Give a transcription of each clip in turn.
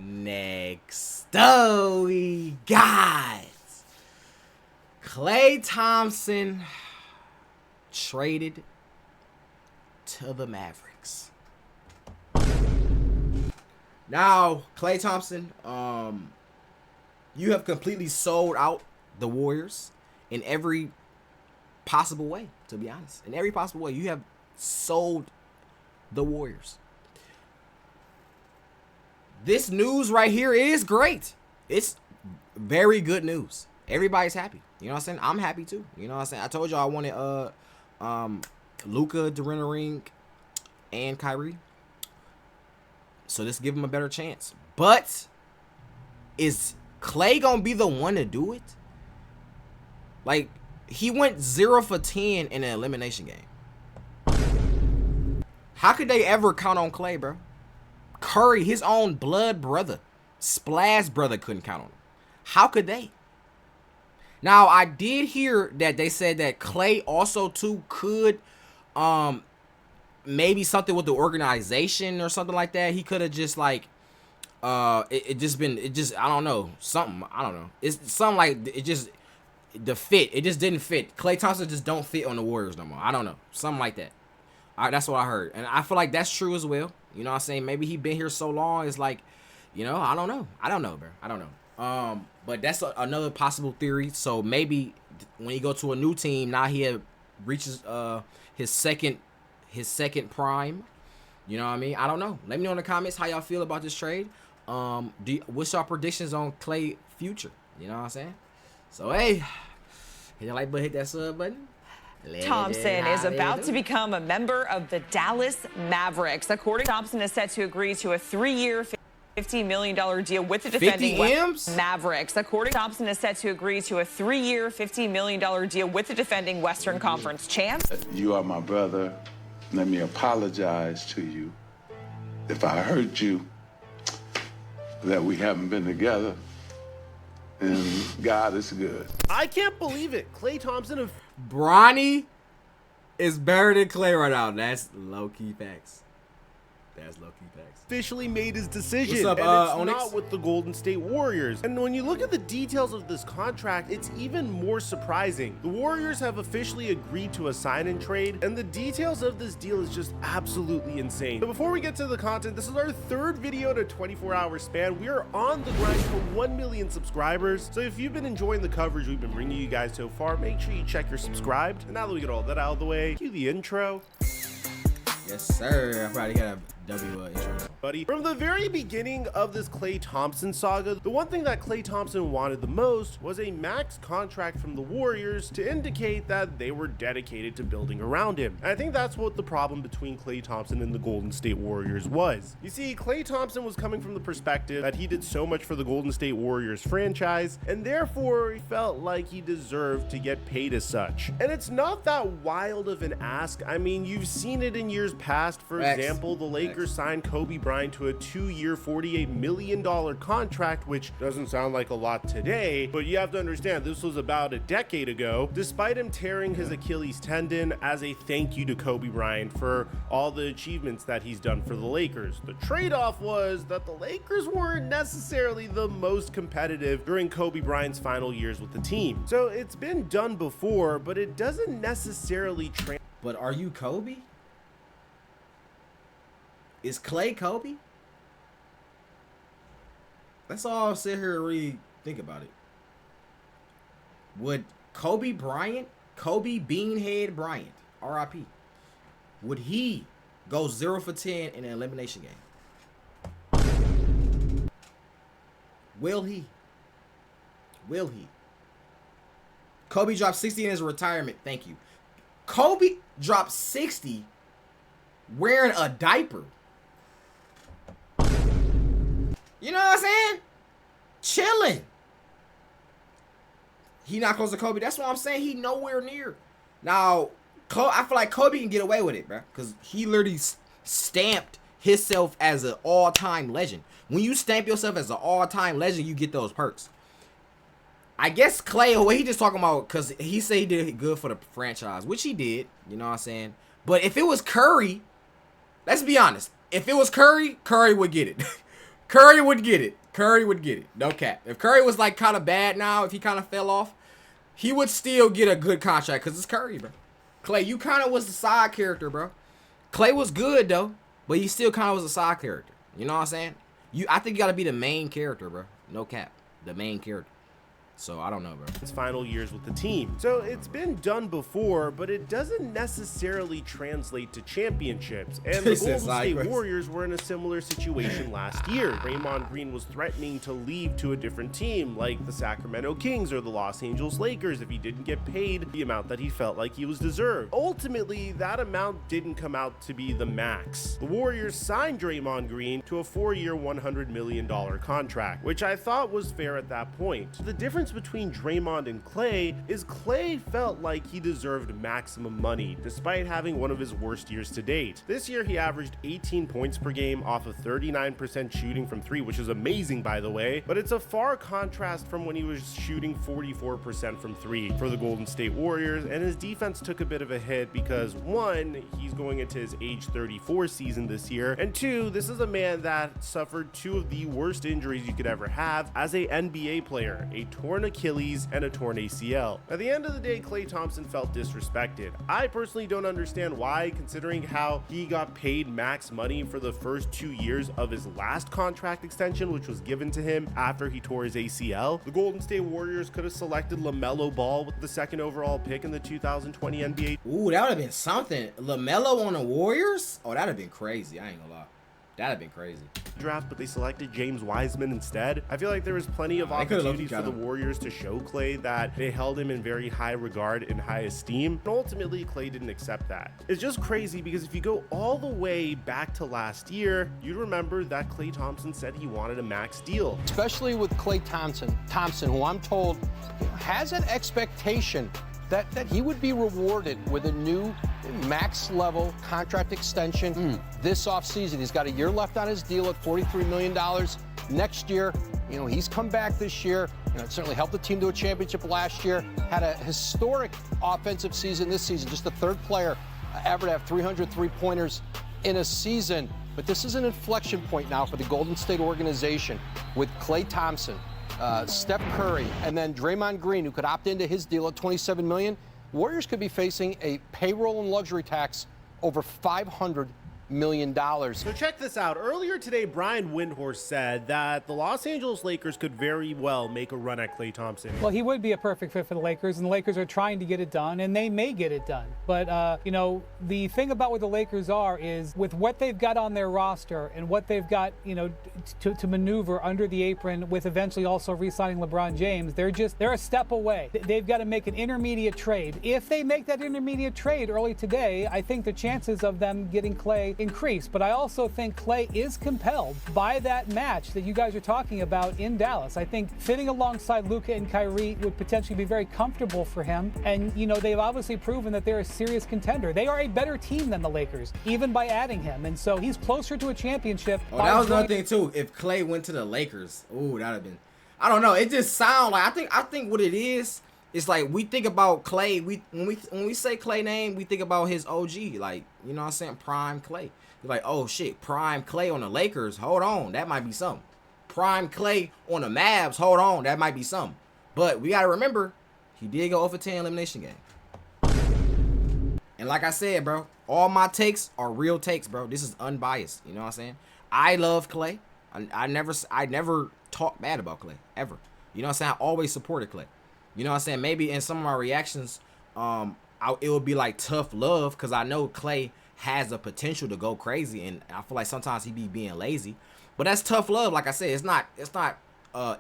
Next we got Klay Thompson traded to the Mavericks. Now, Klay Thompson, you have completely sold out the Warriors in every possible way, to be honest. In every possible way, you have sold the Warriors. This news right here is great. It's very good news. Everybody's happy. You know what I'm saying? I'm happy too. You know what I'm saying? I told y'all I wanted Luka to win a ring and Kyrie. So this give him a better chance. But is Klay gonna be the one to do it? Like, he went 0 for 10 in an elimination game. How could they ever count on Klay, bro? Curry, his own blood brother, Splash brother, couldn't count on him. How could they? Now, I did hear that they said that Klay also too could maybe something with the organization or something like that. He could have just like I don't know, something. I don't know. It's something like it just the fit. It just didn't fit. Klay Thompson just don't fit on the Warriors no more. I don't know. Something like that. That's what I heard. And I feel like that's true as well. You know what I'm saying? Maybe he been here so long. It's like, you know, I don't know. I don't know, bro. I don't know. But that's another possible theory. So maybe when he go to a new team, now he reaches his second prime. You know what I mean? I don't know. Let me know in the comments how y'all feel about this trade. What's your predictions on Klay future? You know what I'm saying? So hey, hit that like button, hit that sub button. Thompson is about to become a member of the Dallas Mavericks. According to Thompson, is set to agree to a 3-year, $50 million deal with the defending Mavericks. According to Thompson, is set to agree to a 3-year, $50 million deal with the defending Western Conference champs. You are my brother. Let me apologize to you if I hurt you, that we haven't been together. And God is good. I can't believe it. Klay Thompson. Bronny is better than Klay right now. That's low-key facts. That's low-key facts. Officially made his decision. What's up, and it's Onyx? not with the Golden State Warriors. And when you look at the details of this contract, it's even more surprising. The Warriors have officially agreed to a sign-and trade, and the details of this deal is just absolutely insane. But before we get to the content, this is our third video in a 24-hour span. We are on the grind for 1 million subscribers. So if you've been enjoying the coverage we've been bringing you guys so far, make sure you check you're subscribed. And now that we get all that out of the way, cue the intro. Yes, sir. I probably got a W intro. Buddy, from the very beginning of this Klay Thompson saga, the one thing that Klay Thompson wanted the most was a max contract from the Warriors to indicate that they were dedicated to building around him. And I think that's what the problem between Klay Thompson and the Golden State Warriors was. You see, Klay Thompson was coming from the perspective that he did so much for the Golden State Warriors franchise, and therefore he felt like he deserved to get paid as such. And it's not that wild of an ask. I mean, you've seen it in years past. For example, the Lakers signed Kobe Bryant to a 2-year, $48 million contract, which doesn't sound like a lot today, but you have to understand this was about a decade ago, despite him tearing his Achilles tendon as a thank you to Kobe Bryant for all the achievements that he's done for the Lakers. The trade-off was that the Lakers weren't necessarily the most competitive during Kobe Bryant's final years with the team. So it's been done before, but it doesn't necessarily But are you Kobe? Is Klay Kobe? Let's all sit here and really think about it. Would Kobe Bryant, Kobe Beanhead Bryant, RIP, would he go 0 for 10 in an elimination game? Will he? Will he? Kobe dropped 60 in his retirement. Thank you. Kobe dropped 60 wearing a diaper. You know what I'm saying? Chilling. He not close to Kobe. That's what I'm saying. He nowhere near. Now, I feel like Kobe can get away with it, bro. Because he literally stamped himself as an all-time legend. When you stamp yourself as an all-time legend, you get those perks. I guess Klay, what he just talking about, because he said he did good for the franchise, which he did. You know what I'm saying? But if it was Curry, let's be honest. If it was Curry, Curry would get it. Curry would get it. Curry would get it. No cap. If Curry was like kind of bad now, if he kind of fell off, he would still get a good contract because it's Curry, bro. Klay, you kind of was the side character, bro. Klay was good though, but he still kind of was a side character. You know what I'm saying? I think you got to be the main character, bro. No cap. The main character. So, I don't know, bro. His final years with the team. So, it's been done before, but it doesn't necessarily translate to championships. And the Golden State Warriors were in a similar situation last year. Draymond Green was threatening to leave to a different team, like the Sacramento Kings or the Los Angeles Lakers, if he didn't get paid the amount that he felt like he was deserved. Ultimately, that amount didn't come out to be the max. The Warriors signed Draymond Green to a 4-year, $100 million contract, which I thought was fair at that point. The difference between Draymond and Klay is Klay felt like he deserved maximum money despite having one of his worst years to date. This year he averaged 18 points per game off of 39% shooting from 3, which is amazing by the way, but it's a far contrast from when he was shooting 44% from 3 for the Golden State Warriors, and his defense took a bit of a hit because 1, he's going into his age 34 season this year, and 2, this is a man that suffered 2 of the worst injuries you could ever have as a NBA player, a torn Achilles and a torn ACL. At the end of the day, Klay Thompson felt disrespected. I personally don't understand why, considering how he got paid max money for the first 2 years of his last contract extension, which was given to him after he tore his ACL. The Golden State Warriors could have selected LaMelo Ball with the 2nd overall pick in the 2020 NBA. Ooh, that would have been something. LaMelo on the Warriors? Oh, that would have been crazy. I ain't gonna lie. That'd have been crazy. Draft, but they selected James Wiseman instead. I feel like there was plenty of opportunities for the Warriors to show Klay that they held him in very high regard and high esteem. And ultimately, Klay didn't accept that. It's just crazy because if you go all the way back to last year, you remember that Klay Thompson said he wanted a max deal. Especially with Klay Thompson, who I'm told has an expectation that he would be rewarded with a new max level contract extension this offseason. He's got a year left on his deal at $43 million. Next year, he's come back this year. It certainly helped the team to a championship last year. Had a historic offensive season this season, just the 3rd player ever to have 300 3-pointers in a season. But this is an inflection point now for the Golden State organization with Klay Thompson, Steph Curry, and then Draymond Green, who could opt into his deal at $27 million. Warriors could be facing a payroll and luxury tax over $500 million. So check this out. Earlier today, Brian Windhorst said that the Los Angeles Lakers could very well make a run at Klay Thompson. Well, he would be a perfect fit for the Lakers, and the Lakers are trying to get it done, and they may get it done. But, the thing about what the Lakers are is with what they've got on their roster and what they've got, to maneuver under the apron with eventually also re-signing LeBron James, they're a step away. They've got to make an intermediate trade. If they make that intermediate trade early today, I think the chances of them getting Klay increase. But I also think Klay is compelled by that match that you guys are talking about in Dallas. I think fitting alongside Luka and Kyrie would potentially be very comfortable for him. And, they've obviously proven that they're a serious contender. They are a better team than the Lakers, even by adding him. And so he's closer to a championship. Oh, that was another thing, too. If Klay went to the Lakers, ooh, that would have been... I don't know. It just sounds like... I think what it is... It's like we think about Klay. When we say Klay name, we think about his OG, like, you know what I'm saying, prime Klay. You're like, oh shit, prime Klay on the Lakers. Hold on, that might be something. Prime Klay on the Mavs. Hold on, that might be something. But we gotta remember, he did go 0-10 elimination game. And like I said, bro, all my takes are real takes, bro. This is unbiased. You know what I'm saying? I love Klay. I never talk bad about Klay ever. You know what I'm saying? I always supported Klay. You know what I'm saying? Maybe in some of my reactions, it would be like tough love because I know Klay has the potential to go crazy, and I feel like sometimes he be being lazy. But that's tough love. Like I said, it's not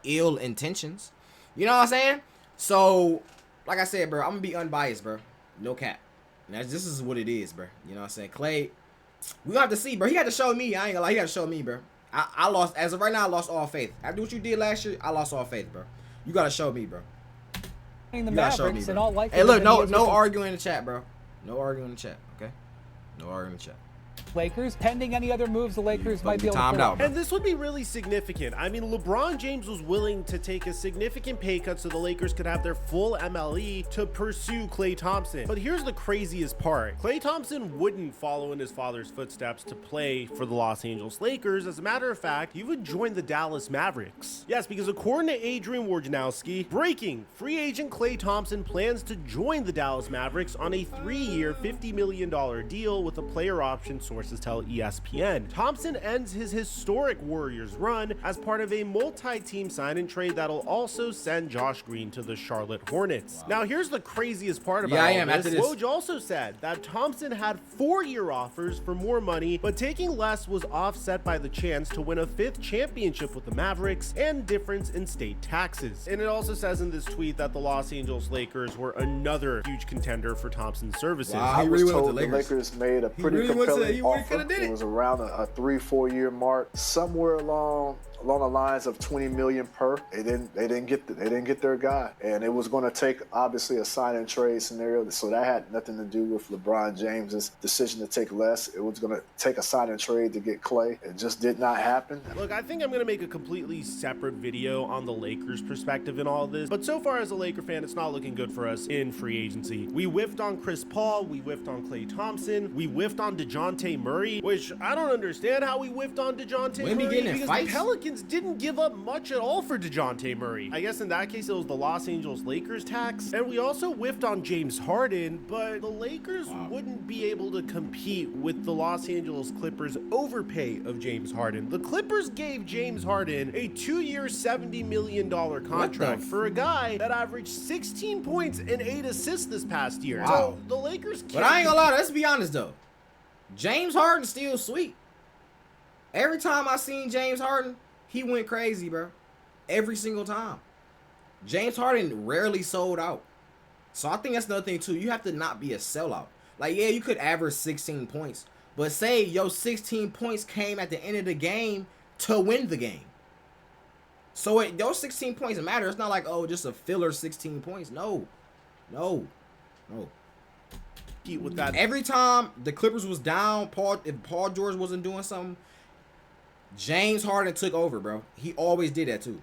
ill intentions. You know what I'm saying? So, like I said, bro, I'm gonna be unbiased, bro. No cap. Now, this is what it is, bro. You know what I'm saying? Klay, we have to see, bro. He got to show me. I ain't gonna lie. He got to show me, bro. I lost, as of right now, I lost all faith. After what you did last year, I lost all faith, bro. You got to show me, bro. The Mavericks and all like. Hey, look, no arguing in the chat, bro. No arguing in the chat, okay? No arguing in the chat. Lakers, pending any other moves the Lakers might be able to pull off. And this would be really significant. I mean, LeBron James was willing to take a significant pay cut so the Lakers could have their full MLE to pursue Klay Thompson. But here's the craziest part. Klay Thompson wouldn't follow in his father's footsteps to play for the Los Angeles Lakers. As a matter of fact, he would join the Dallas Mavericks. Yes, because according to Adrian Wojnarowski, breaking, free agent Klay Thompson plans to join the Dallas Mavericks on a 3-year, $50 million deal with a player option, sources tell ESPN. Thompson ends his historic Warriors run as part of a multi-team sign-and trade that'll also send Josh Green to the Charlotte Hornets. Wow. Now, here's the craziest part about all this. Woj also said that Thompson had 4-year offers for more money, but taking less was offset by the chance to win a 5th championship with the Mavericks and difference in state taxes. And it also says in this tweet that the Los Angeles Lakers were another huge contender for Thompson's services. Wow, I was told the Lakers made a pretty compelling offer. It was around a 3-4 year mark, somewhere along the lines of $20 million per. They didn't get their guy, and it was going to take obviously a sign and trade scenario. So that had nothing to do with LeBron James's decision to take less. It was going to take a sign and trade to get Klay. It just did not happen. Look, I think I'm going to make a completely separate video on the Lakers' perspective in all of this. But so far as a Laker fan, it's not looking good for us in free agency. We whiffed on Chris Paul. We whiffed on Klay Thompson. We whiffed on DeJounte Murray, which I don't understand how we whiffed on DeJounte Murray because the Pelicans didn't give up much at all for DeJounte Murray. I guess in that case, it was the Los Angeles Lakers tax. And we also whiffed on James Harden, but the Lakers wouldn't be able to compete with the Los Angeles Clippers' overpay of James Harden. The Clippers gave James Harden a 2-year, $70 million contract for a guy that averaged 16 points and 8 assists this past year. Wow. So the Lakers can't. But I ain't gonna lie, let's be honest though. James Harden's still sweet. Every time I seen James Harden, he went crazy, bro. Every single time. James Harden rarely sold out. So I think that's another thing too. You have to not be a sellout. Like, yeah, you could average 16 points. But say your 16 points came at the end of the game to win the game. So those 16 points matter. It's not like, oh, just a filler 16 points. No. With that. Every time the Clippers was down, if Paul George wasn't doing something, James Harden took over, bro. He always did that too.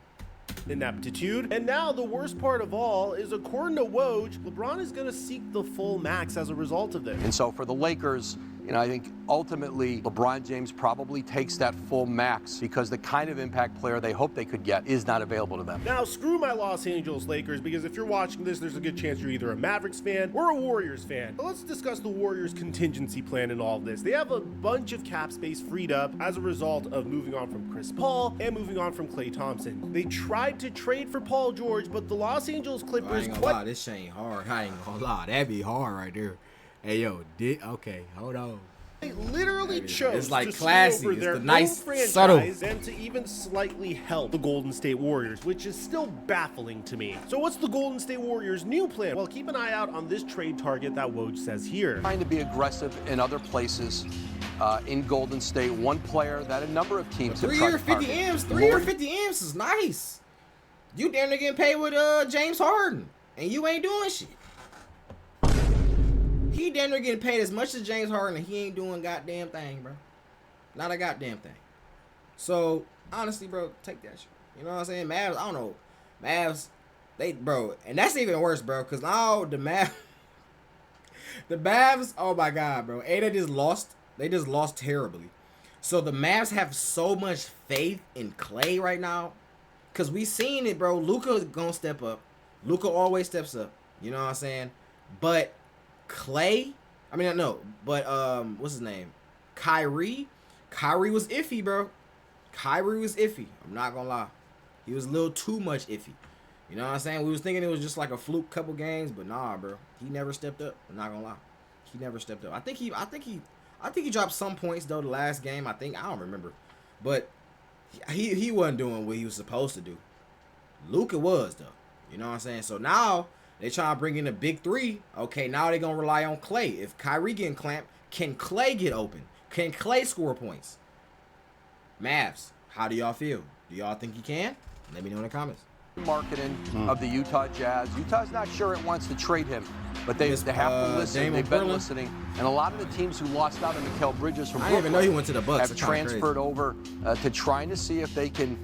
Ineptitude. And now the worst part of all is, according to Woj, LeBron is going to seek the full max as a result of this. And so for the Lakers, I think ultimately LeBron James probably takes that full max because the kind of impact player they hope they could get is not available to them. Now, screw my Los Angeles Lakers, because if you're watching this, there's a good chance you're either a Mavericks fan or a Warriors fan. But let's discuss the Warriors' contingency plan in all of this. They have a bunch of cap space freed up as a result of moving on from Chris Paul and moving on from Klay Thompson. They tried to trade for Paul George, but the Los Angeles Clippers... I ain't gonna lie, this shit ain't hard. I ain't gonna lie, that'd be hard right there. Hey, yo, okay, hold on. They literally chose it's like to classy. over their it's the nice, own franchise subtle. and to even slightly help the Golden State Warriors, which is still baffling to me. So what's the Golden State Warriors' new plan? Well, keep an eye out on this trade target that Woj says here. Trying to be aggressive in other places in Golden State. One player that a number of teams have tried to target. 3 year 50 M's. 3 year 50 M's is nice. You damn near getting paid with James Harden, and you ain't doing shit. He damn near getting paid as much as James Harden, and he ain't doing goddamn thing, bro. Not a goddamn thing. So, honestly, bro, take that shit. You know what I'm saying? Mavs, I don't know. Mavs, bro, and that's even worse, bro, because now the Mavs, oh my God, bro. They just lost terribly. So the Mavs have so much faith in Klay right now, because we seen it, bro. Luka gonna step up. Luka always steps up. You know what I'm saying? But Klay, what's his name? Kyrie was iffy, bro. Kyrie was iffy. I'm not gonna lie. He was a little too much iffy. You know what I'm saying? We was thinking it was just like a fluke couple games, but nah, bro. He never stepped up. I'm not gonna lie. He never stepped up. I think he dropped some points though the last game. I don't remember. But he wasn't doing what he was supposed to do. Luka was though. You know what I'm saying? So now they trying to bring in a big three. Okay, now they're going to rely on Klay. If Kyrie getting clamped, can Klay get open? Can Klay score points? Mavs, how do y'all feel? Do y'all think he can? Let me know in the comments. Marketing of the Utah Jazz. Utah's not sure it wants to trade him But they have to listen. They've been listening. And a lot of the teams who lost out on Mikal Bridges from Brooklyn, I didn't even know he went to the Bucks. have transferred over to trying to see if they can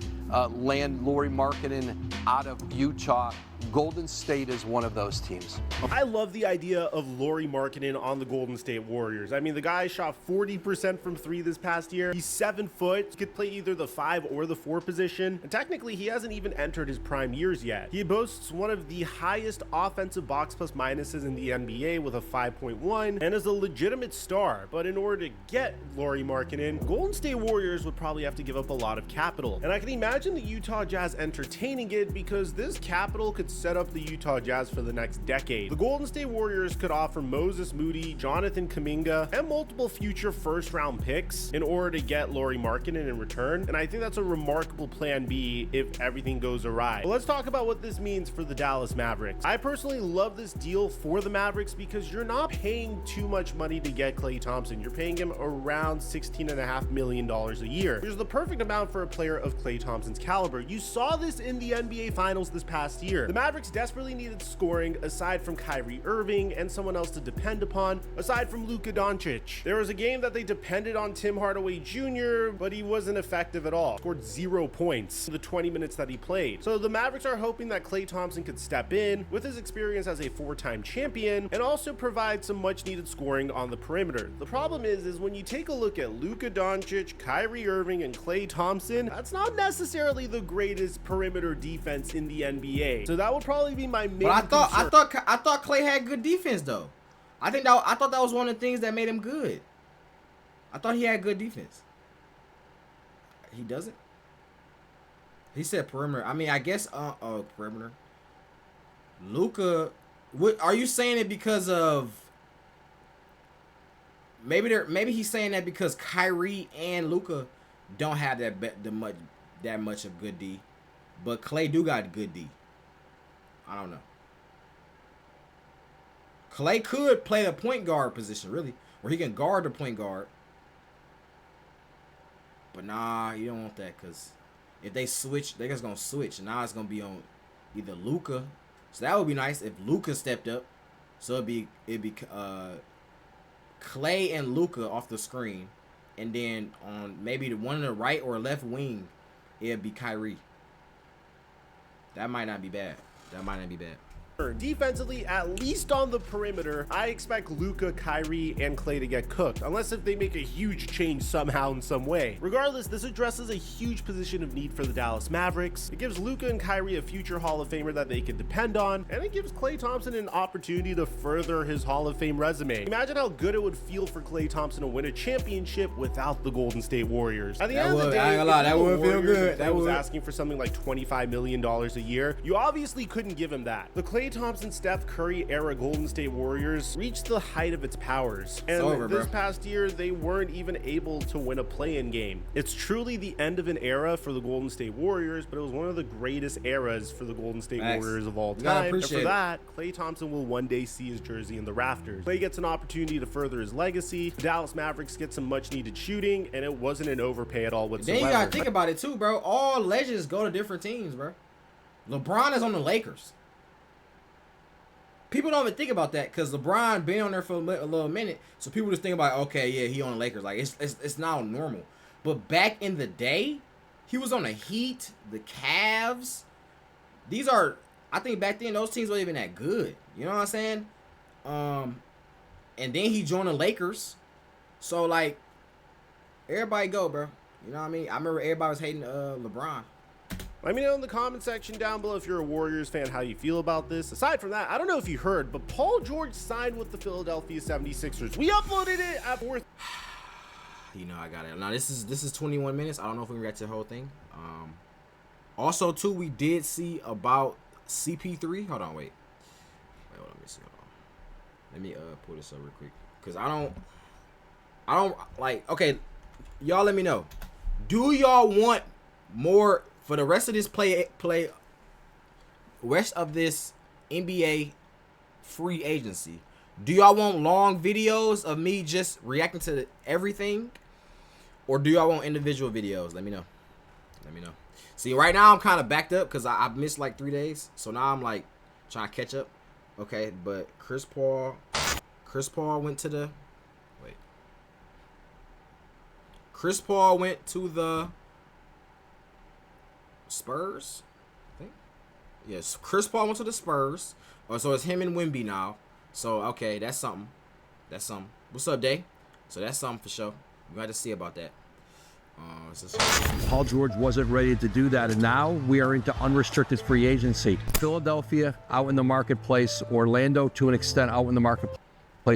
land Lauri Markkanen out of Utah. Golden State is one of those teams. I love the idea of Lauri Markkanen on the Golden State Warriors. I mean, the guy shot 40% from 3 this past year. He's 7 foot, could play either the 5 or the 4 position. And technically, he hasn't even entered his prime years yet. He boasts one of the highest offensive box plus minuses in the NBA with a 5.1 and is a legitimate star. But in order to get Lauri Markkanen, Golden State Warriors would probably have to give up a lot of capital. And I can imagine the Utah Jazz entertaining it because this capital could set up the Utah Jazz for the next decade. The Golden State Warriors could offer Moses Moody, Jonathan Kuminga, and multiple future first-round picks in order to get Lauri Markkanen in return, and I think that's a remarkable plan B if everything goes awry. But let's talk about what this means for the Dallas Mavericks. I personally love this deal for the Mavericks because you're not paying too much money to get Klay Thompson. You're paying him around $16.5 million a year, which is the perfect amount for a player of Klay Thompson's caliber. You saw this in the NBA Finals this past year. The Mavericks desperately needed scoring aside from Kyrie Irving and someone else to depend upon aside from Luka Doncic. There was a game that they depended on Tim Hardaway Jr., but he wasn't effective at all. Scored 0 points in the 20 minutes that he played. So the Mavericks are hoping that Klay Thompson could step in with his experience as a 4-time champion and also provide some much needed scoring on the perimeter. The problem is when you take a look at Luka Doncic, Kyrie Irving, and Klay Thompson, that's not necessarily the greatest perimeter defense in the NBA. So that would probably be my main But I thought Klay had good defense though. I thought that was one of the things that made him good. I thought he had good defense. He doesn't. He said perimeter. I mean, I guess perimeter. Luka, what are you saying it because of? Maybe he's saying that because Kyrie and Luka don't have that much of good D, but Klay do got good D. I don't know. Klay could play the point guard position, really, where he can guard the point guard. But nah, you don't want that because if they switch, they're just gonna switch. Now it's gonna be on either Luka. So that would be nice if Luka stepped up. So it'd be Klay and Luka off the screen, and then on maybe the one on the right or left wing, it'd be Kyrie. That might not be bad. Defensively, at least on the perimeter, I expect Luka, Kyrie, and Klay to get cooked, unless if they make a huge change somehow in some way. Regardless, this addresses a huge position of need for the Dallas Mavericks. It gives Luka and Kyrie a future Hall of Famer that they can depend on, and it gives Klay Thompson an opportunity to further his Hall of Fame resume. Imagine how good it would feel for Klay Thompson to win a championship without the Golden State Warriors. At the end of the day, I ain't gonna lie, that would feel good. That was asking for something like $25 million a year. You obviously couldn't give him that. The Klay Thompson, Steph Curry era Golden State Warriors reached the height of its powers, and this past year they weren't even able to win a play-in game. It's truly the end of an era for the Golden State Warriors, but it was one of the greatest eras for the Golden State Warriors of all time. And for that, Klay Thompson will one day see his jersey in the rafters. Klay gets an opportunity to further his legacy. The Dallas Mavericks get some much-needed shooting, and it wasn't an overpay at all whatsoever. Then you gotta think about it too, bro. All legends go to different teams, bro. LeBron is on the Lakers. People don't even think about that because LeBron been on there for a little minute, so people just think about, okay, yeah, he on the Lakers. Like it's now normal. But back in the day, he was on the Heat, the Cavs. These are, I think back then those teams weren't even that good. You know what I'm saying? And then he joined the Lakers. So like, everybody go, bro. You know what I mean? I remember everybody was hating LeBron. Let me know in the comment section down below if you're a Warriors fan how you feel about this. Aside from that, I don't know if you heard, but Paul George signed with the Philadelphia 76ers. We uploaded it at 4th. You know I got it. Now this is 21 minutes. I don't know if we can get to the whole thing. Also too, we did see about CP3. Hold on, wait, hold on, let me see. Hold on. Let me pull this up real quick because I don't like. Okay, y'all, let me know. Do y'all want more? For the rest of this rest of this NBA free agency, do y'all want long videos of me just reacting to everything, or do y'all want individual videos? Let me know. See, right now I'm kind of backed up because I missed like 3 days, so now I'm like trying to catch up. Okay, but Chris Paul went to the Chris Paul went to the Spurs, I think. Yes, Chris Paul went to the Spurs. Oh, so it's him and Wemby now. So okay, that's something. That's something. What's up, Day? So that's something for sure. We got to see about that. Paul George wasn't ready to do that, and now we are into unrestricted free agency. Philadelphia out in the marketplace, Orlando to an extent out in the marketplace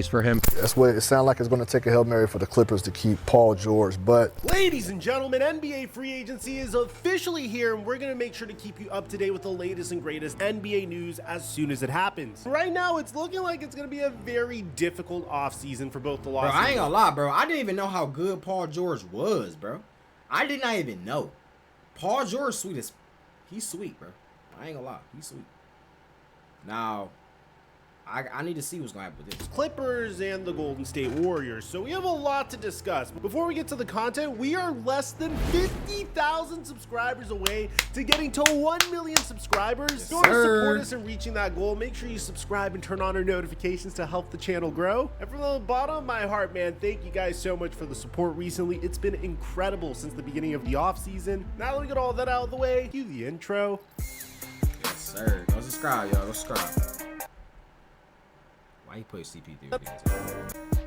for him. That's what it sounds like. It's going to take a Hail Mary for the Clippers to keep Paul George, but... Ladies and gentlemen, NBA free agency is officially here, and we're going to make sure to keep you up to date with the latest and greatest NBA news as soon as it happens. Right now, it's looking like it's going to be a very difficult offseason for both the Los Angeles... I ain't gonna lie, bro. I didn't even know how good Paul George was, bro. I did not even know. Paul George sweet as... He's sweet, bro. I ain't gonna lie. He's sweet. Now... I need to see what's going to happen with this. Clippers and the Golden State Warriors. So we have a lot to discuss. Before we get to the content, we are less than 50,000 subscribers away to getting to 1 million subscribers. Yes, in order to sir. support us in reaching that goal, make sure you subscribe and turn on our notifications to help the channel grow. And from the bottom of my heart, man, thank you guys so much for the support recently. It's been incredible since the beginning of the offseason. Now that we get all that out of the way, cue the intro. Yes, sir. Go subscribe, y'all. Go subscribe. Why you put CP3?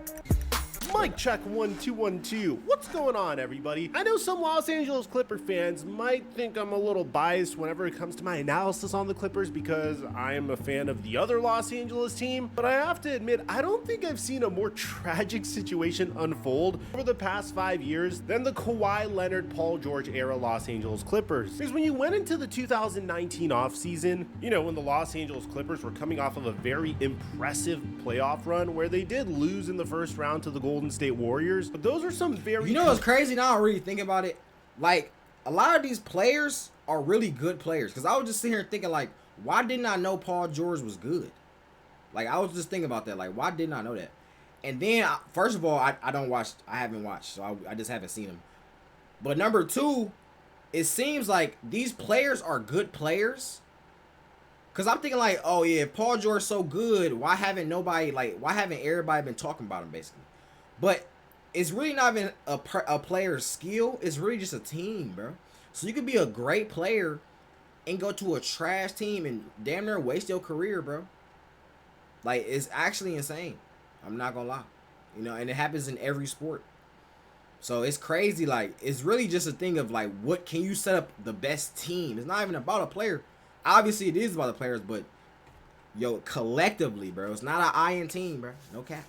Mic check 1 2 1 2. What's going on, everybody? I know some Los Angeles Clipper fans might think I'm a little biased whenever it comes to my analysis on the Clippers because I am a fan of the other Los Angeles team, but I have to admit, I don't think I've seen a more tragic situation unfold over the past 5 years than the Kawhi Leonard, Paul George era Los Angeles Clippers. Because when you went into the 2019 offseason, you know, when the Los Angeles Clippers were coming off of a very impressive playoff run where they did lose in the first round to the Golden State Warriors, but those are some very... You know what's crazy now? I really think about it. Like, a lot of these players are really good players. Because I was just sitting here thinking, like, why didn't I know Paul George was good? Like, I was just thinking about that. Like, why didn't I know that? And then, first of all, I haven't watched, so I just haven't seen him. But number two, it seems like these players are good players. Because I'm thinking, like, oh, yeah, if Paul George's so good, why haven't everybody been talking about him, basically? But it's really not even a player's skill. It's really just a team, bro. So you could be a great player and go to a trash team and damn near waste your career, bro. Like, it's actually insane. I'm not going to lie. You know, and it happens in every sport. So it's crazy. Like, it's really just a thing of, like, what can you set up the best team? It's not even about a player. Obviously, it is about the players, but, yo, collectively, bro, it's not an iron team, bro. No cap.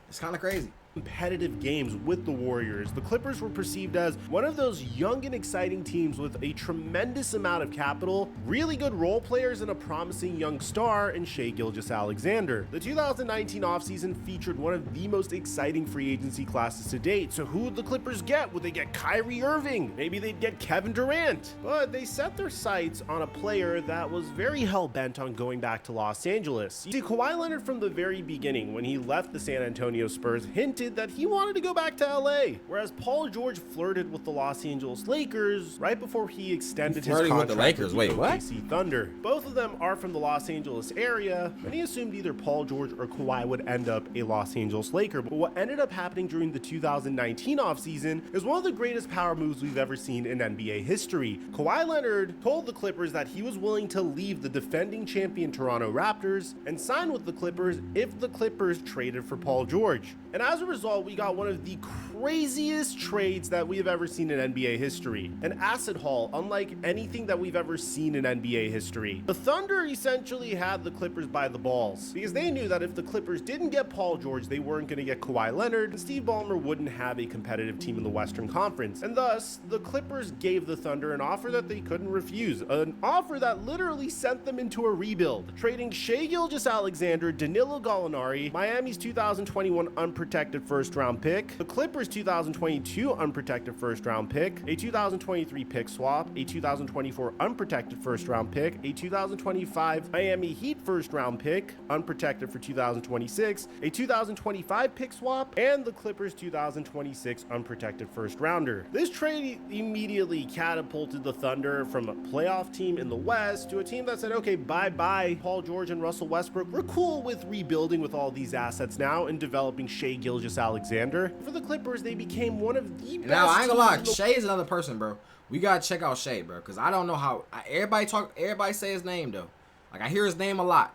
It's kind of crazy. Competitive games with the Warriors, the Clippers were perceived as one of those young and exciting teams with a tremendous amount of capital, really good role players, and a promising young star in Shai Gilgeous-Alexander. The 2019 offseason featured one of the most exciting free agency classes to date. So who would the Clippers get? Would they get Kyrie Irving? Maybe they'd get Kevin Durant. But they set their sights on a player that was very hell-bent on going back to Los Angeles. You see, Kawhi Leonard from the very beginning, when he left the San Antonio Spurs, hinted that he wanted to go back to LA, whereas Paul George flirted with the Los Angeles Lakers right before he extended his contract with the Lakers. Wait, what? OKC Thunder. Both of them are from the Los Angeles area, and he assumed either Paul George or Kawhi would end up a Los Angeles Laker. But what ended up happening during the 2019 offseason is one of the greatest power moves we've ever seen in NBA history. Kawhi Leonard told the Clippers that he was willing to leave the defending champion Toronto Raptors and sign with the Clippers if the Clippers traded for Paul George. And as a result, we got one of the craziest trades that we have ever seen in NBA history. An asset haul unlike anything that we've ever seen in NBA history. The Thunder essentially had the Clippers by the balls because they knew that if the Clippers didn't get Paul George, they weren't going to get Kawhi Leonard, and Steve Ballmer wouldn't have a competitive team in the Western Conference. And thus, the Clippers gave the Thunder an offer that they couldn't refuse. An offer that literally sent them into a rebuild. Trading Shai Gilgeous-Alexander, Danilo Gallinari, Miami's 2021 unprotected unprotected first-round pick, the Clippers 2022 unprotected first-round pick, a 2023 pick swap, a 2024 unprotected first-round pick, a 2025 Miami Heat first-round pick, unprotected for 2026, a 2025 pick swap, and the Clippers 2026 unprotected first-rounder. This trade immediately catapulted the Thunder from a playoff team in the West to a team that said, okay, bye-bye Paul George and Russell Westbrook. We're cool with rebuilding with all these assets now and developing Shai Gilgeous-Alexander. For the Clippers, they became one of the best. Now, I ain't gonna lie, Shai is another person, bro. We gotta check out Shai, bro, because I don't know how everybody say his name though. Like, I hear his name a lot.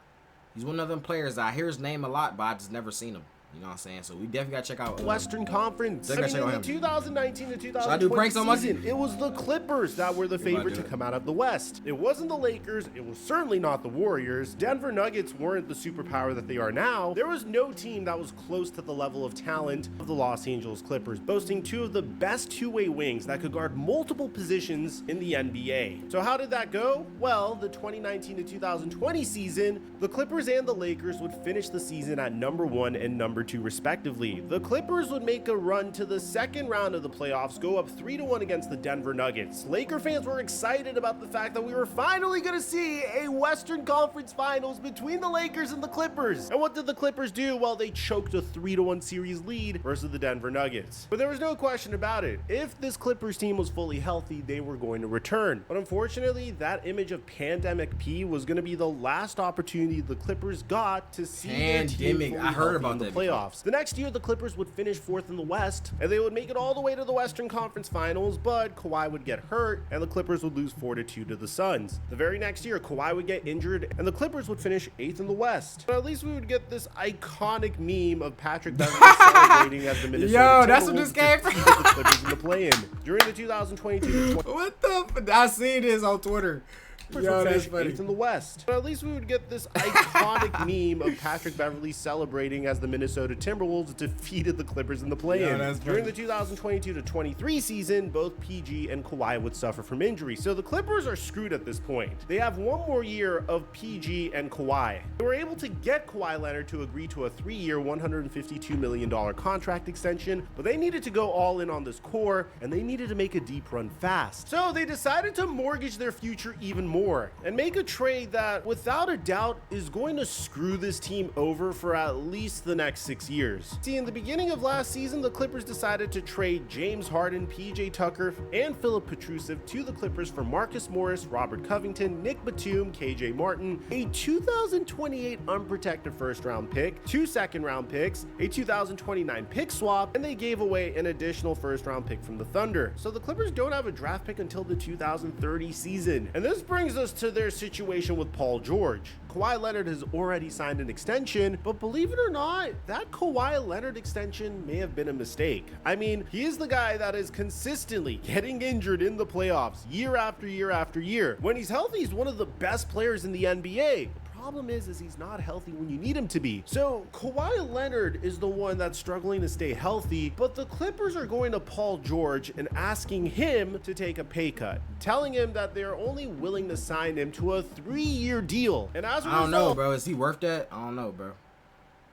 He's one of them players that I hear his name a lot, but I just never seen him. You know what I'm saying? So we definitely gotta check out Western Conference. In the 2019 to 2020 season, it was the Clippers that were the favorite to come out of the West. It wasn't the Lakers. It was certainly not the Warriors. Denver Nuggets weren't the superpower that they are now. There was no team that was close to the level of talent of the Los Angeles Clippers, boasting two of the best two-way wings that could guard multiple positions in the NBA. So how did that go? Well, the 2019 to 2020 season, the Clippers and the Lakers would finish the season at number 1 and number 2 respectively. The Clippers would make a run to the second round of the playoffs, go up 3-1 against the Denver Nuggets. Laker fans were excited about the fact that we were finally going to see a Western Conference Finals between the Lakers and the Clippers. And what did the Clippers do? Well, they choked a 3-1 series lead versus the Denver Nuggets. But there was no question about it. If this Clippers team was fully healthy, they were going to return. But unfortunately, that image of Pandemic P was going to be the last opportunity the Clippers got to see their team I heard about in the that playoffs. The next year, the Clippers would finish 4th in the West, and they would make it all the way to the Western Conference Finals, but Kawhi would get hurt, and the Clippers would lose 4-2 to the Suns. The very next year, Kawhi would get injured, and the Clippers would finish 8th in the West. But at least we would get this iconic meme of Patrick Beverley celebrating as the Minnesota Timberwolves that's what this came from. The Clippers in the play-in. During the 2022 what the? I seen this on Twitter. Yo, that's funny. 8th in the West. But at least we would get this iconic meme of Patrick Beverley celebrating as the Minnesota Timberwolves defeated the Clippers in the play-in. During the 2022-23 season, both PG and Kawhi would suffer from injury, so the Clippers are screwed at this point. They have one more year of PG and Kawhi. They were able to get Kawhi Leonard to agree to a 3-year, $152 million contract extension, but they needed to go all in on this core, and they needed to make a deep run fast. So they decided to mortgage their future even more and make a trade that without a doubt is going to screw this team over for at least the next 6 years. See, in the beginning of last season, the Clippers decided to trade James Harden, PJ Tucker, and Philip Petrusev to the Clippers for Marcus Morris, Robert Covington, Nick Batum, KJ Martin, a 2028 unprotected first-round pick, 2 second-round picks, a 2029 pick swap, and they gave away an additional first-round pick from the Thunder. So the Clippers don't have a draft pick until the 2030 season. And this brings us to their situation with Paul George. Kawhi Leonard has already signed an extension, but believe it or not, that Kawhi Leonard extension may have been a mistake. I mean, he is the guy that is consistently getting injured in the playoffs year after year after year. When he's healthy, he's one of the best players in the NBA. Problem is he's not healthy when you need him to be. So Kawhi Leonard is the one that's struggling to stay healthy, but the Clippers are going to Paul George and asking him to take a pay cut, telling him that they're only willing to sign him to a 3-year deal. And as a result, I don't know, bro. Is he worth that? I don't know, bro.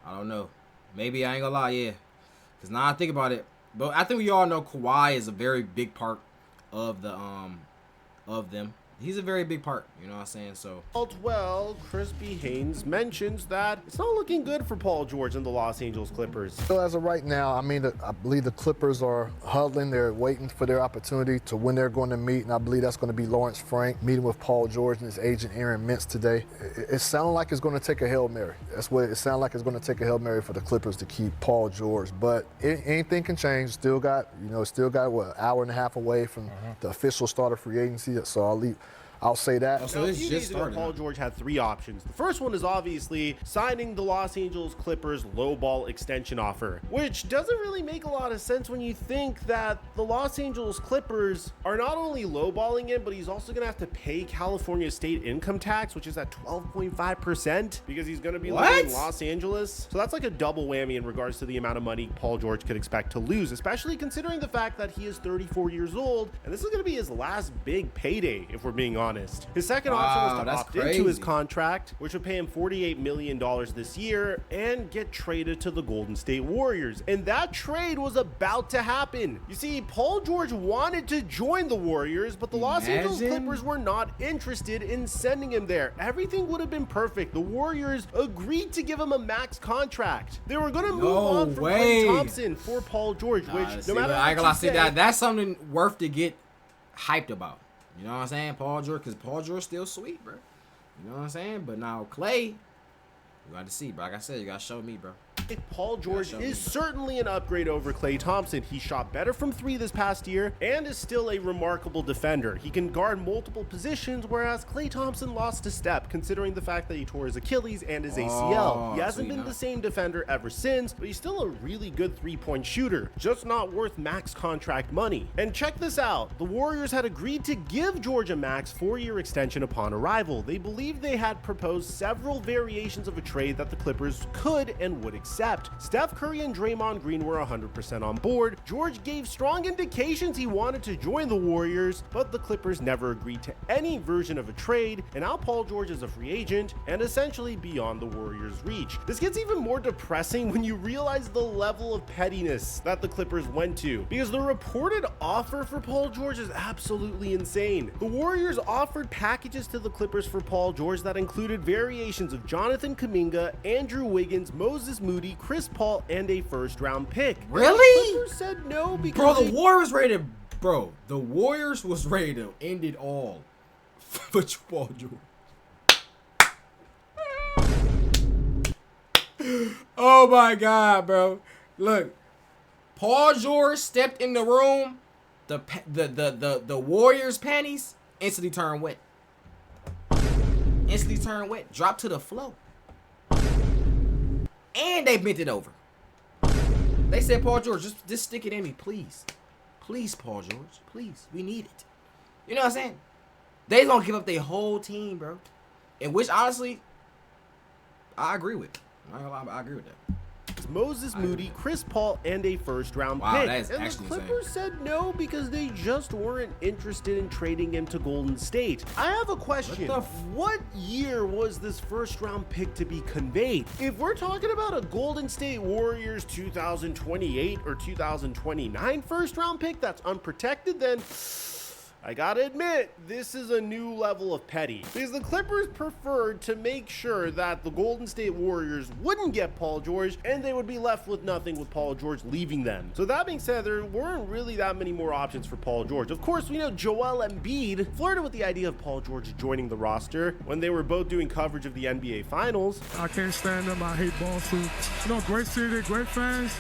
I don't know. Maybe, I ain't gonna lie, yeah. Because now I think about it, but I think we all know Kawhi is a very big part of the of them. He's a very big part, you know what I'm saying? So, well, Crispy Haynes mentions that it's not looking good for Paul George and the Los Angeles Clippers. So as of right now, I mean, I believe the Clippers are huddling. They're waiting for their opportunity to when they're going to meet, and I believe that's going to be Lawrence Frank meeting with Paul George and his agent Aaron Mintz today. It sounds like it's going to take a Hail Mary. That's what it sounds like. It's going to take a Hail Mary for the Clippers to keep Paul George, but anything can change. Still got what, an hour and a half away from the official start of free agency. So I'll say that. So this just started. Paul George had 3 options. The first one is obviously signing the Los Angeles Clippers lowball extension offer, which doesn't really make a lot of sense when you think that the Los Angeles Clippers are not only lowballing him, but he's also going to have to pay California state income tax, which is at 12.5% because he's going to be living in Los Angeles. So that's like a double whammy in regards to the amount of money Paul George could expect to lose, especially considering the fact that he is 34 years old, and this is going to be his last big payday, if we're being honest. honest. His second option was to opt into his contract, which would pay him $48 million this year and get traded to the Golden State Warriors. And that trade was about to happen. You see, Paul George wanted to join the Warriors, but the Los Angeles Clippers were not interested in sending him there. Everything would have been perfect. The Warriors agreed to give him a max contract. They were going to move on from Klay Thompson for Paul George, which no matter what you say, that's something worth to get hyped about. You know what I'm saying? Paul George, because Paul George still sweet, bro. You know what I'm saying? But now Klay, you got to see, bro. Like I said, you got to show me, bro. Paul George is certainly an upgrade over Klay Thompson. He shot better from 3 this past year and is still a remarkable defender. He can guard multiple positions, whereas Klay Thompson lost a step considering the fact that he tore his Achilles and his ACL. He hasn't been the same defender ever since, but he's still a really good 3-point shooter, just not worth max contract money. And check this out. The Warriors had agreed to give George a max 4-year extension upon arrival. They believed they had proposed several variations of a trade that the Clippers could and would accept. Steph Curry and Draymond Green were 100% on board. George gave strong indications he wanted to join the Warriors, but the Clippers never agreed to any version of a trade, and now Paul George is a free agent and essentially beyond the Warriors' reach. This gets even more depressing when you realize the level of pettiness that the Clippers went to, because the reported offer for Paul George is absolutely insane. The Warriors offered packages to the Clippers for Paul George that included variations of Jonathan Kuminga, Andrew Wiggins, Moses Moody, Chris Paul, and a first-round pick. Really? The Clippers said no because the Warriors the Warriors was ready to end it all for Paul George. Oh my God, bro! Look, Paul George stepped in the room. The Warriors' panties instantly turned wet. Dropped to the floor. And they bent it over. They said, Paul George, just stick it in me, please. Please, Paul George. Please. We need it. You know what I'm saying? They gonna give up their whole team, bro. And which, honestly, I agree with. I'm not gonna lie, I agree with that. Moses Moody, Chris Paul, and a first-round pick. That is and the Clippers said no because they just weren't interested in trading him to Golden State. I have a question. What year was this first-round pick to be conveyed? If we're talking about a Golden State Warriors 2028 or 2029 first-round pick that's unprotected, then I gotta admit, this is a new level of petty, because the Clippers preferred to make sure that the Golden State Warriors wouldn't get Paul George and they would be left with nothing with Paul George leaving them. So that being said, there weren't really that many more options for Paul George. Of course, we know Joel Embiid flirted with the idea of Paul George joining the roster when they were both doing coverage of the NBA Finals. I can't stand them. I hate Boston. You know, great city, great fans.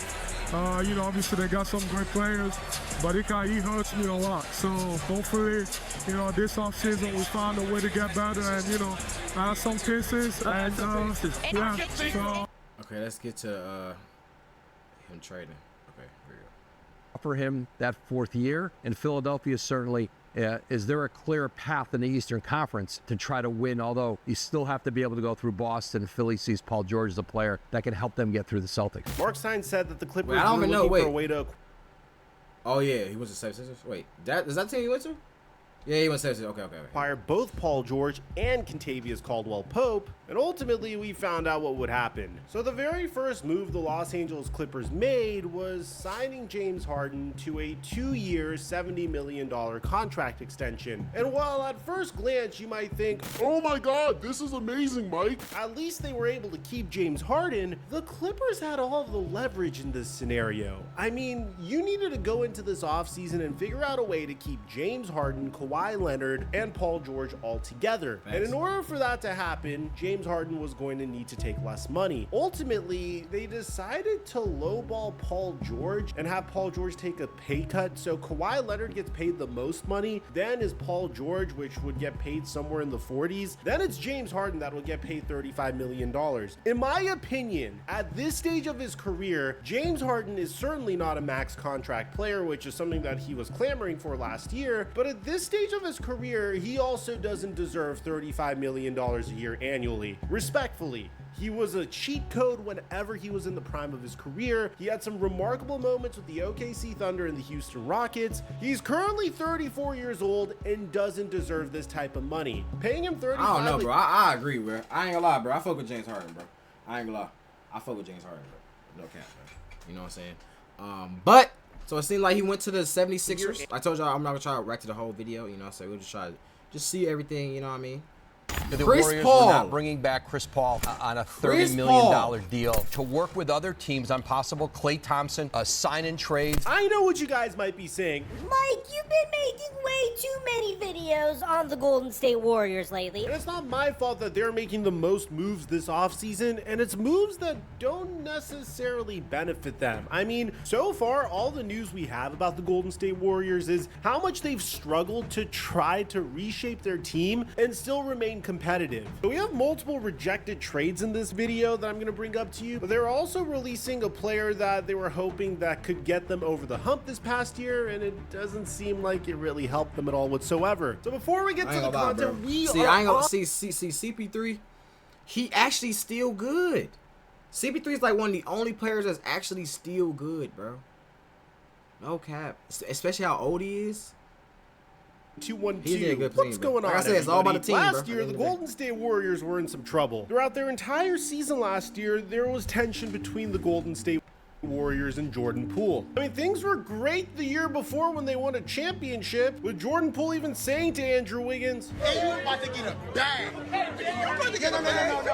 You know, obviously they got some great players, but he hurts me a lot. So hopefully, you know, this offseason we find a way to get better and, you know, add some pieces. And, yeah, so. Okay, let's get to him trading. Okay, here we go. For him that 4th year, and Philadelphia certainly is there a clear path in the Eastern Conference to try to win, although you still have to be able to go through Boston. Philly sees Paul George as a player that can help them get through the Celtics. Mark Stein said that the Clippers were looking for a way to... Oh, yeah, he went to 76ers? Wait, is that the team he went to? Yeah, he went to 76ers. Okay. Acquire both Paul George and Kentavious Caldwell-Pope, and ultimately we found out what would happen. So the very first move the Los Angeles Clippers made was signing James Harden to a 2-year, $70 million contract extension. And while at first glance you might think, oh my God, this is amazing, Mike, at least they were able to keep James Harden, the Clippers had all the leverage in this scenario. I mean, you needed to go into this offseason and figure out a way to keep James Harden, Kawhi Leonard, and Paul George all together. Thanks. And in order for that to happen, James Harden was going to need to take less money. Ultimately, they decided to lowball Paul George and have Paul George take a pay cut. So Kawhi Leonard gets paid the most money, then is Paul George, which would get paid somewhere in the 40s. Then it's James Harden that would get paid $35 million. In my opinion, at this stage of his career, James Harden is certainly not a max contract player, which is something that he was clamoring for last year. But at this stage of his career, he also doesn't deserve $35 million a year annually. respectfully. He was a cheat code whenever he was in the prime of his career. He had some remarkable moments with the OKC Thunder and the Houston Rockets. He's currently 34 years old and doesn't deserve this type of money. Paying him 35. I don't know, bro. I agree, bro. I ain't gonna lie, bro. I fuck with James Harden, bro. I ain't gonna lie. I fuck with James Harden, bro. No cap, bro. You know what I'm saying? But so it seemed like he went to the 76ers. I told y'all I'm not gonna try to react to the whole video. You know what I'm saying? We'll just try to see everything. You know what I mean? The Warriors were not bringing back Chris Paul on a $30 million deal to work with other teams on possible Klay Thompson sign-in trades. I know what you guys might be saying. Mike, you've been making way too many videos on the Golden State Warriors lately. And it's not my fault that they're making the most moves this offseason, and it's moves that don't necessarily benefit them. I mean, so far, all the news we have about the Golden State Warriors is how much they've struggled to try to reshape their team and still remain competitive. So we have multiple rejected trades in this video that I'm going to bring up to you, but they're also releasing a player that they were hoping that could get them over the hump this past year, and it doesn't seem like it really helped them at all whatsoever. So before we get to the content, CP3, he actually still good. CP3 is like one of the only players that's actually still good, bro. No cap. Especially how old he is. 2-1-2. What's going on? Like I said, it's all about the team. Last year, the Golden State Warriors were in some trouble. Throughout their entire season last year, there was tension between the Golden State Warriors and Jordan Poole. I mean, things were great the year before when they won a championship, with Jordan Poole even saying to Andrew Wiggins, "Hey, you about to get a bag. You about to get a bag.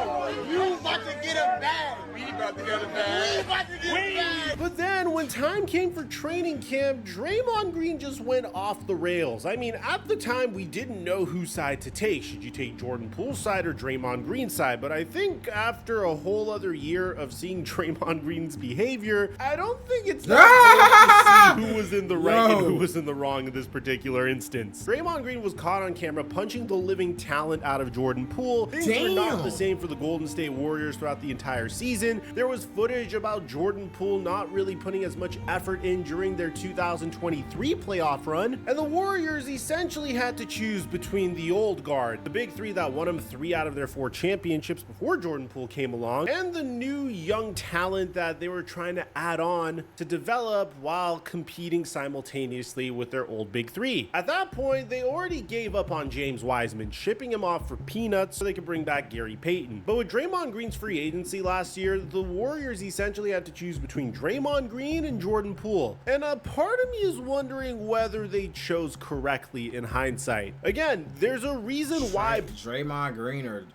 You about to get a bag. We about to get a bag. We about to get a bag." But then when time came for training camp, Draymond Green just went off the rails. I mean, at the time, we didn't know whose side to take. Should you take Jordan Poole's side or Draymond Green's side? But I think after a whole other year of seeing Draymond Green's behavior, I don't think it's that good to see who was in the right and who was in the wrong in this particular instance. Draymond Green was caught on camera punching the living talent out of Jordan Poole. Things were not the same for the Golden State Warriors throughout the entire season. There was footage about Jordan Poole not really putting as much effort in during their 2023 playoff run, and the Warriors essentially had to choose between the old guard, the big three that won them 3 out of their 4 championships before Jordan Poole came along, and the new young talent that they were trying to add on to develop while competing simultaneously with their old big three. At that point, they already gave up on James Wiseman, shipping him off for peanuts so they could bring back Gary Payton. But with Draymond Green's free agency last year, the Warriors essentially had to choose between Draymond Green and Jordan Poole. And a part of me is wondering whether they chose correctly in hindsight. Again, there's a reason why Draymond Green or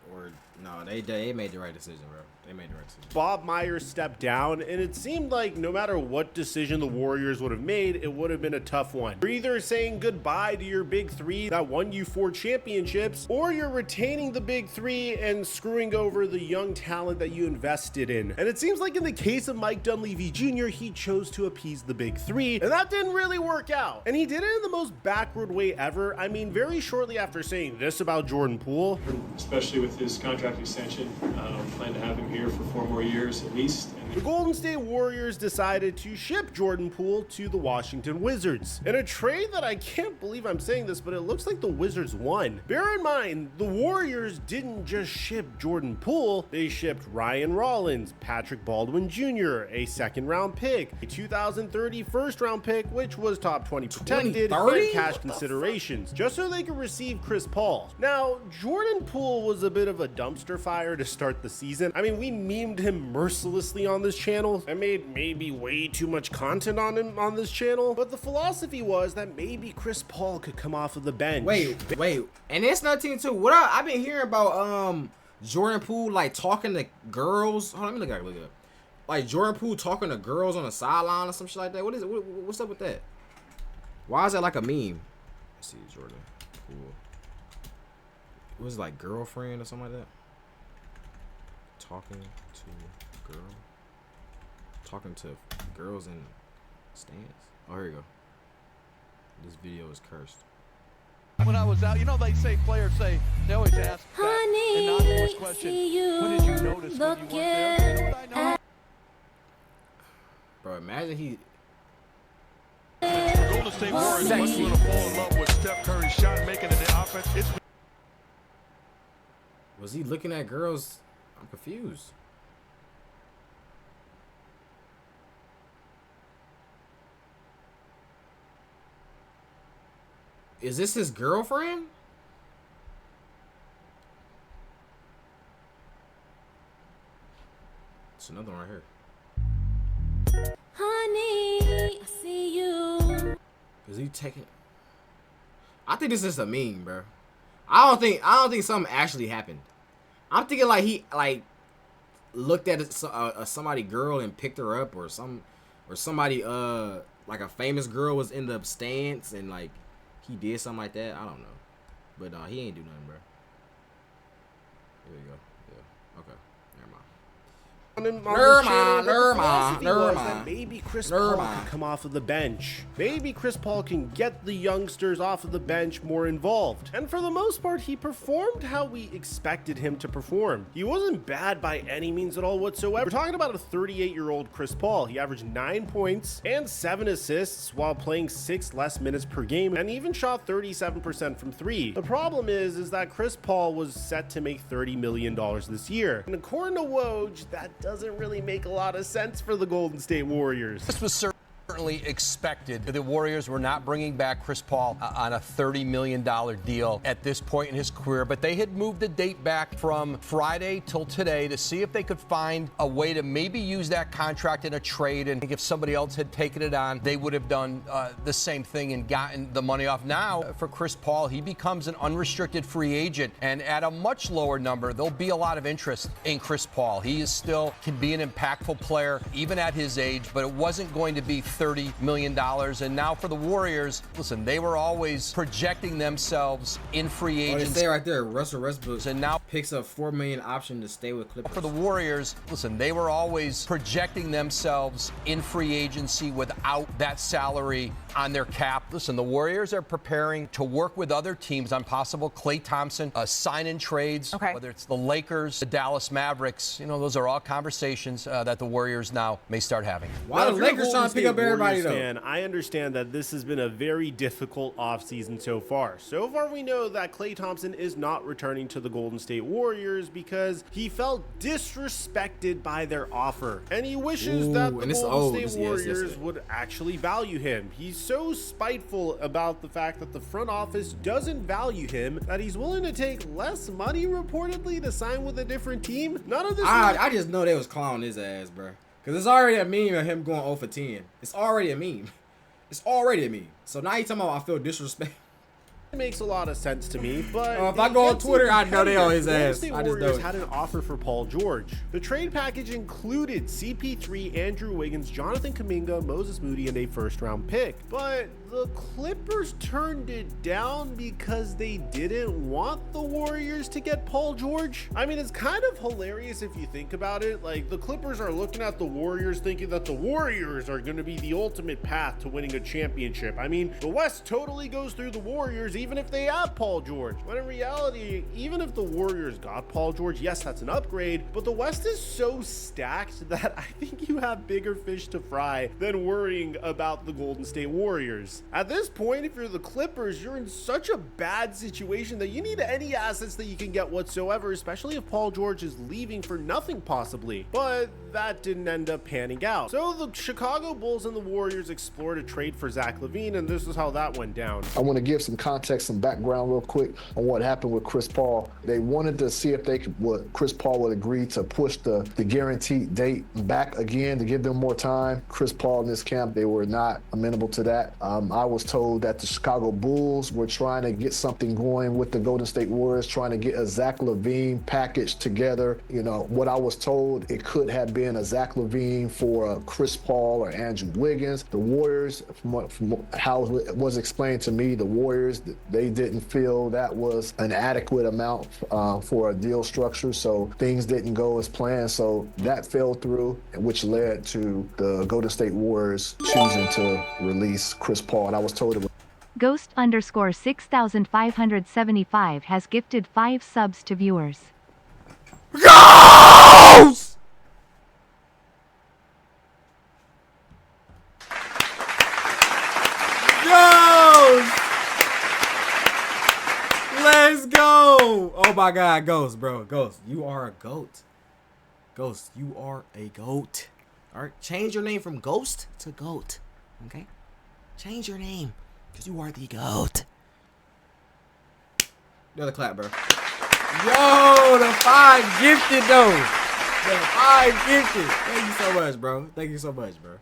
no, they made the right decision, bro. They made the right decision. Bob Myers stepped down, and it seemed like no matter what decision the Warriors would have made, it would have been a tough one. You're either saying goodbye to your big three that won you 4 championships, or you're retaining the big three and screwing over the young talent that you invested in. And it seems like in the case of Mike Dunleavy Jr., he chose to appease the big three, and that didn't really work out. And he did it in the most backward way ever. I mean, very shortly after saying this about Jordan Poole, especially with his contract extension, plan to have him here for 4 more years at least. The Golden State Warriors decided to ship Jordan Poole to the Washington Wizards in a trade that I can't believe I'm saying this, but it looks like the Wizards won. Bear in mind, the Warriors didn't just ship Jordan Poole, they shipped Ryan Rollins, Patrick Baldwin Jr., a 2nd-round pick, a 2030 first-round pick, which was top 20 protected, and cash considerations, just so they could receive Chris Paul. Now, Jordan Poole was a bit of a dumpster fire to start the season. I mean, we memed him mercilessly on this channel. I made maybe way too much content on him on this channel, but the philosophy was that maybe Chris Paul could come off of the bench. Wait, and it's nothing too. What I've been hearing about Jordan Poole like talking to girls. Hold on, let me look at it. Like Jordan Poole talking to girls on the sideline or some shit like that. What is it? What's up with that? Why is that like a meme? Let's see, Jordan Poole. Was it like girlfriend or something like that? Talking to girls in stands. Oh, here you go. This video is cursed. When I was out, you know, they always ask that innocuous question. When did you notice when you weren't there? You know what I know? Bro, imagine he. The Golden State Warriors must want to fall in love with Steph Curry's shot making in the offense. Was he looking at girls? I'm confused. Is this his girlfriend? It's another one right here. Honey, I see you. Is he taking? I think this is a meme, bro. I don't think something actually happened. I'm thinking like he looked at somebody girl and picked her up, or somebody like a famous girl was in the stands and like he did something like that. I don't know, but he ain't do nothing, bro. Here we go. Yeah. Okay. Never mind. Never mind. Maybe Chris Paul can come off of the bench. Maybe Chris Paul can get the youngsters off of the bench more involved. And for the most part, he performed how we expected him to perform. He wasn't bad by any means at all whatsoever. We're talking about a 38-year-old Chris Paul. He averaged 9 points and 7 assists while playing 6 less minutes per game, and even shot 37% from 3. The problem is that Chris Paul was set to make $30 million this year. And according to Woj, that doesn't really make a lot of sense for the Golden State Warriors. This was certainly expected. The Warriors were not bringing back Chris Paul on a $30 million deal at this point in his career, but they had moved the date back from Friday till today to see if they could find a way to maybe use that contract in a trade. And if somebody else had taken it on, they would have done the same thing and gotten the money off. Now, for Chris Paul, he becomes an unrestricted free agent, and at a much lower number, there'll be a lot of interest in Chris Paul. He is still can be an impactful player, even at his age, but it wasn't going to be $30 million. And now for the Warriors, listen, they were always projecting themselves in free agency. They say right there, Russell Westbrook and now picks up $4 million option to stay with Clippers. For the Warriors, listen, they were always projecting themselves in free agency without that salary on their cap. Listen, the Warriors are preparing to work with other teams on possible Klay Thompson sign-in trades, whether it's the Lakers, the Dallas Mavericks. You know, those are all conversations that the Warriors now may start having. Why the Lakers trying to pick up everybody, though? I understand that this has been a very difficult offseason so far. So far, we know that Klay Thompson is not returning to the Golden State Warriors because he felt disrespected by their offer. And he wishes that the Golden State Warriors would actually value him. He's so spiteful about the fact that the front office doesn't value him that he's willing to take less money, reportedly, to sign with a different team. None of this. I just know they was clowning his ass, bro. Because it's already a meme of him going 0 for 10. It's already a meme. It's already a meme. So now you talking about I feel disrespect. It makes a lot of sense to me, but if I go on Twitter, I know they on his ass. The Warriors had an offer for Paul George. The trade package included CP3, Andrew Wiggins, Jonathan Kuminga, Moses Moody, and a first-round pick. But the Clippers turned it down because they didn't want the Warriors to get Paul George. I mean, it's kind of hilarious if you think about it. Like, the Clippers are looking at the Warriors thinking that the Warriors are going to be the ultimate path to winning a championship. I mean, the West totally goes through the Warriors even if they have Paul George. But in reality, even if the Warriors got Paul George, yes, that's an upgrade, but the West is so stacked that I think you have bigger fish to fry than worrying about the Golden State Warriors. At this point, if you're the Clippers, you're in such a bad situation that you need any assets that you can get whatsoever, especially if Paul George is leaving for nothing possibly. But that didn't end up panning out. So the Chicago Bulls and the Warriors explored a trade for Zach LaVine, and this is how that went down. I want to give some context, some background real quick on what happened with Chris Paul. They wanted to see if Chris Paul would agree to push the guaranteed date back again to give them more time. Chris Paul in this camp, they were not amenable to that. I was told that the Chicago Bulls were trying to get something going with the Golden State Warriors, trying to get a Zach LaVine package together. You know, what I was told, it could have been a Zach LaVine for Chris Paul or Andrew Wiggins. The Warriors, from how it was explained to me, the Warriors, they didn't feel that was an adequate amount for a deal structure, so things didn't go as planned. So that fell through, which led to the Golden State Warriors choosing to release Chris Paul. And I was told it was Ghost_6575 has gifted 5 subs to viewers. Ghost! Let's go! Oh my God, Ghost, bro. Ghost, you are a GOAT. Ghost, you are a GOAT. All right, change your name from Ghost to GOAT. Okay, change your name because you are the GOAT. Another clap, bro. Yo, the 5 gifted though. The 5 gifted. Thank you so much, bro. Thank you so much, bro.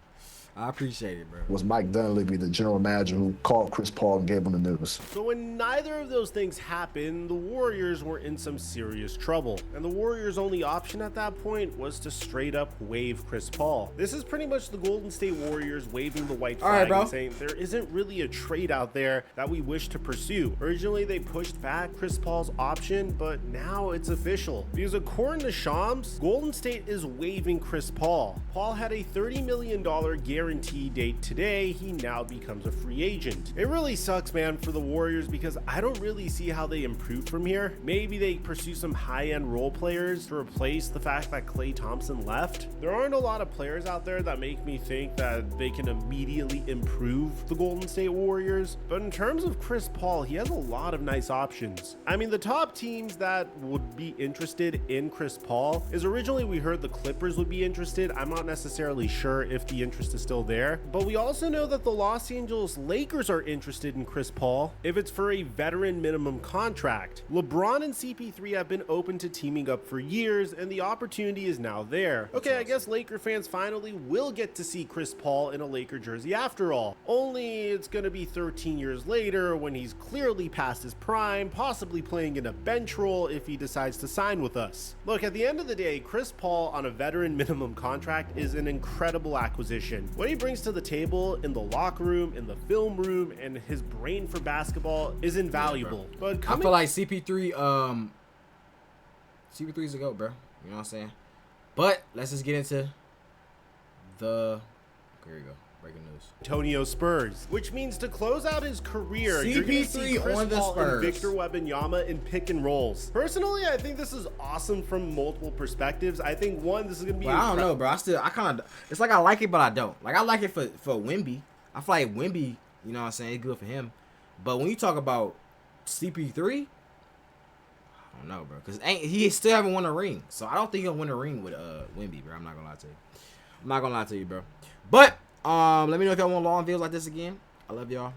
I appreciate it, bro. Was Mike Dunleavy the general manager who called Chris Paul and gave him the news? So when neither of those things happened, the Warriors were in some serious trouble. And the Warriors' only option at that point was to straight up waive Chris Paul. This is pretty much the Golden State Warriors waving the white flag and saying there isn't really a trade out there that we wish to pursue. Originally, they pushed back Chris Paul's option, but now it's official. Because according to Shams, Golden State is waiving Chris Paul. Paul had a $30 million guarantee date today. He now becomes a free agent. It really sucks, man, for the Warriors because I don't really see how they improve from here. Maybe they pursue some high-end role players to replace the fact that Klay Thompson left. There aren't a lot of players out there that make me think that they can immediately improve the Golden State Warriors. But in terms of Chris Paul, he has a lot of nice options. I mean, the top teams that would be interested in Chris Paul is originally we heard the Clippers would be interested. I'm not necessarily sure if the interest is still there, but we also know that the Los Angeles Lakers are interested in Chris Paul if it's for a veteran minimum contract. LeBron and CP3 have been open to teaming up for years, and the opportunity is now there. Okay, I guess Laker fans finally will get to see Chris Paul in a Laker jersey after all. Only it's gonna be 13 years later when he's clearly past his prime, possibly playing in a bench role if he decides to sign with us. Look, at the end of the day, Chris Paul on a veteran minimum contract is an incredible acquisition. What he brings to the table in the locker room, in the film room, and his brain for basketball is invaluable. Yeah, but I feel like CP3 CP3's a GOAT, bro. You know what I'm saying? But let's just get into the here we go. Breaking news. Antonio Spurs, which means to close out his career, you're going to see Chris on the Paul Spurs. and Victor Wembanyama in pick and rolls. Personally, I think this is awesome from multiple perspectives. I think one, this is going to be. Well, I don't know, bro. I kind of. It's like I like it, but I don't. Like I like it for Wemby. I feel like Wemby. You know what I'm saying? It's good for him. But when you talk about CP3, I don't know, bro, because he still haven't won a ring. So I don't think he'll win a ring with Wemby, bro. I'm not gonna lie to you. I'm not gonna lie to you, bro. But let me know if y'all want long videos like this again. I love y'all.